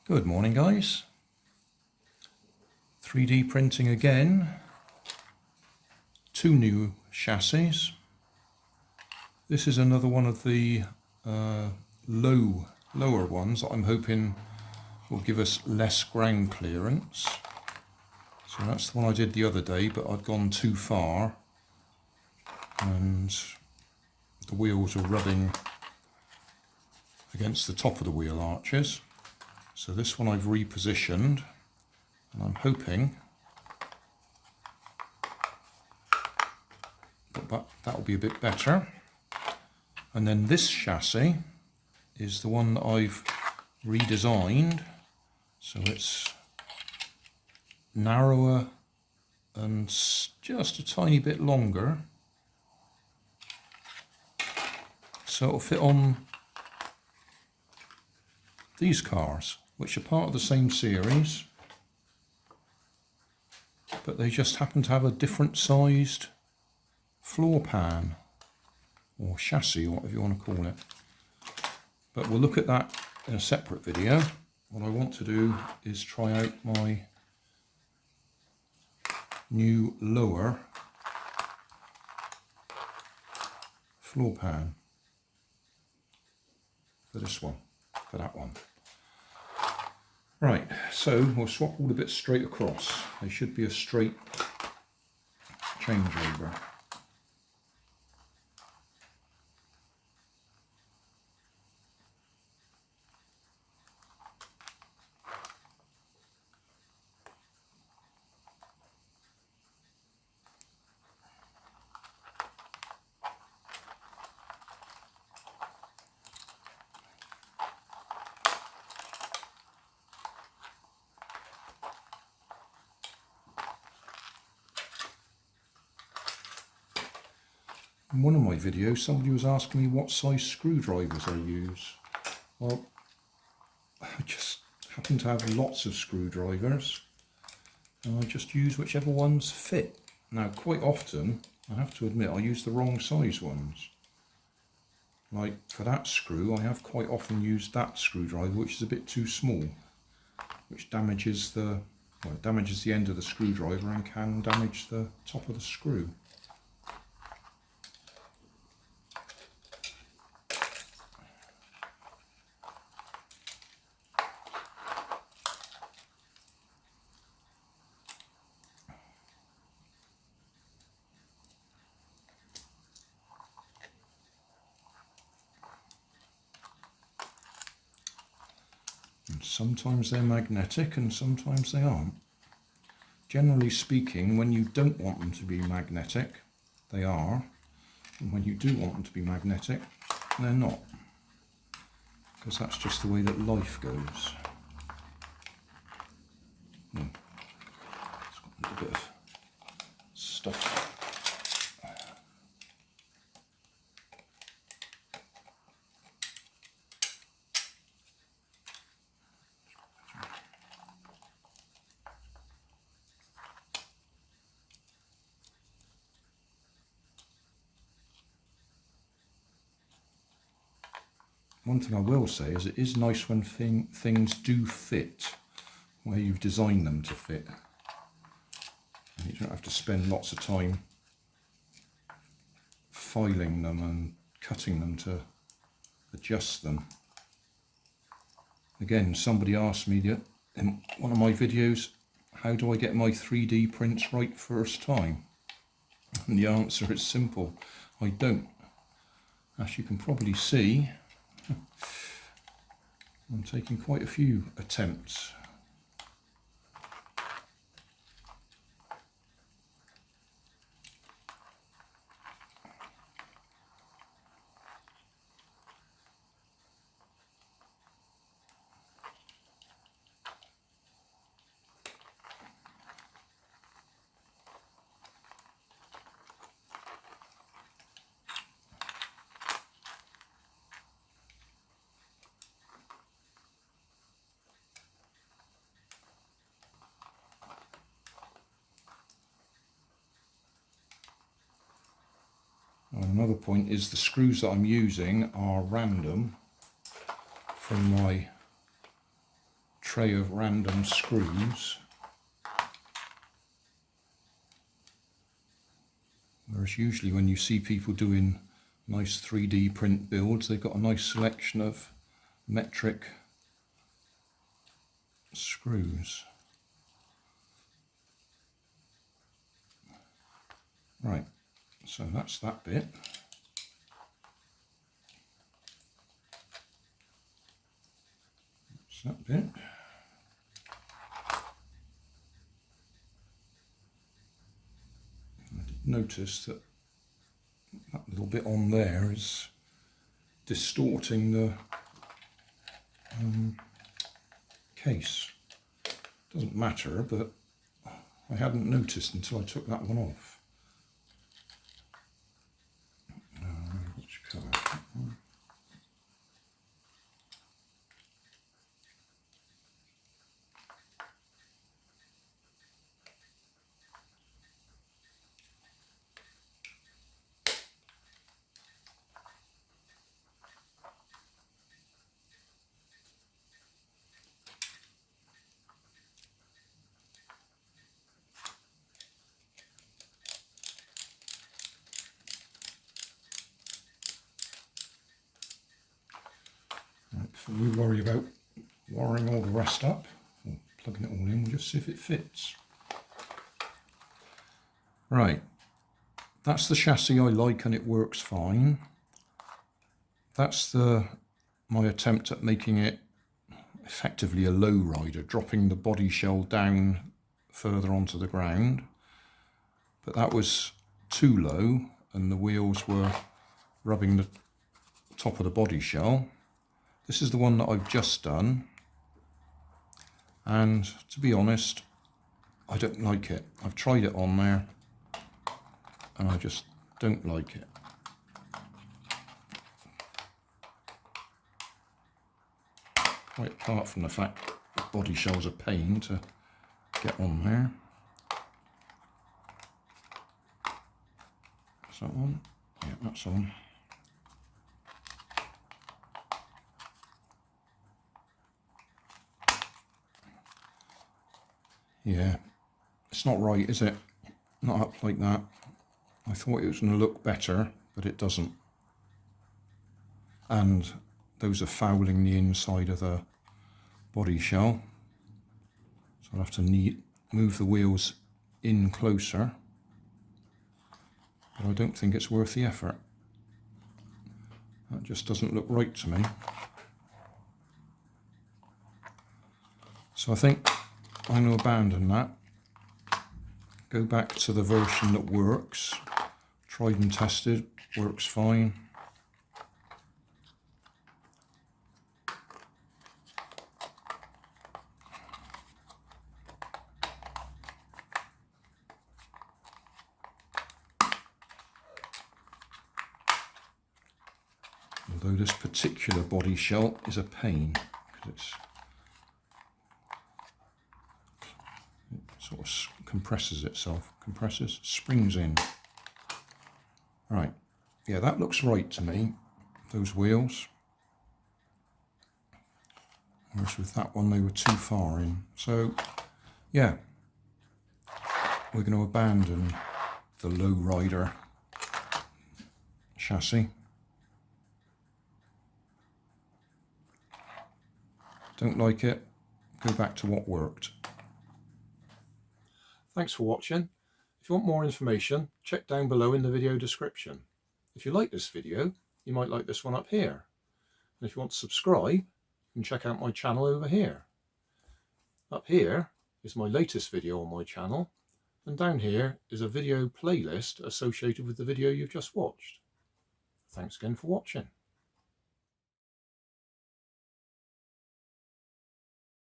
Good morning, guys. 3D printing again. Two new chassis. This is another one of the lower ones that I'm hoping will give us less ground clearance. So that's the one I did the other day, but I'd gone too far and the wheels are rubbing against the top of the wheel arches. So this one I've repositioned, and I'm hoping that will be a bit better. And then this chassis is the one that I've redesigned, so it's narrower and just a tiny bit longer, so it'll fit on these cars, which are part of the same series, but they just happen to have a different sized floor pan or chassis, or whatever you want to call it. But we'll look at that in a separate video. What I want to do is try out my new lower floor pan for this one, for that one. Right, so we'll swap all the bits straight across. They should be a straight changeover. In one of my videos, somebody was asking me what size screwdrivers I use. Well, I just happen to have lots of screwdrivers, and I just use whichever ones fit. Now, quite often, I have to admit, I use the wrong size ones. Like for that screw, I have quite often used that screwdriver, which is a bit too small, which damages the end of the screwdriver and can damage the top of the screw. Sometimes they're magnetic and sometimes they aren't. Generally speaking, when you don't want them to be magnetic, they are. And when you do want them to be magnetic, they're not. Because that's just the way that life goes. It's got a little bit of stuff. One thing I will say is it is nice when things do fit where you've designed them to fit. And you don't have to spend lots of time filing them and cutting them to adjust them. Again, somebody asked me in one of my videos, how do I get my 3D prints right first time? And the answer is simple, I don't. As you can probably see, I'm taking quite a few attempts. Another point is the screws that I'm using are random from my tray of random screws. Whereas usually when you see people doing nice 3D print builds, they've got a nice selection of metric screws. Right, so that's that bit. That's that bit. I did notice that that little bit on there is distorting the case. Doesn't matter, but I hadn't noticed until I took that one off. Which colour? That one. Before we worry about wiring all the rest up, or plugging it all in, we'll just see if it fits. Right, that's the chassis I like and it works fine. That's my attempt at making it effectively a low rider, dropping the body shell down further onto the ground. But that was too low and the wheels were rubbing the top of the body shell. This is the one that I've just done, and to be honest, I don't like it. I've tried it on there and I just don't like it. Quite apart from the fact the body shell's a pain to get on there. Is that on? Yeah, that's on. Yeah, it's not right, is it? Not up like that. I thought it was going to look better, but it doesn't. And those are fouling the inside of the body shell. So I'll have to move the wheels in closer. But I don't think it's worth the effort. That just doesn't look right to me. So I think I'm going to abandon that, go back to the version that works, tried and tested, works fine. Although this particular body shell is a pain, because it sort of compresses itself, springs in. Right, yeah, that looks right to me, those wheels. Whereas with that one they were too far in. So yeah, we're going to abandon the low rider chassis. Don't like it, go back to what worked. Thanks for watching. If you want more information, check down below in the video description. If you like this video, you might like this one up here. And if you want to subscribe, you can check out my channel over here. Up here is my latest video on my channel, and down here is a video playlist associated with the video you've just watched. Thanks again for watching.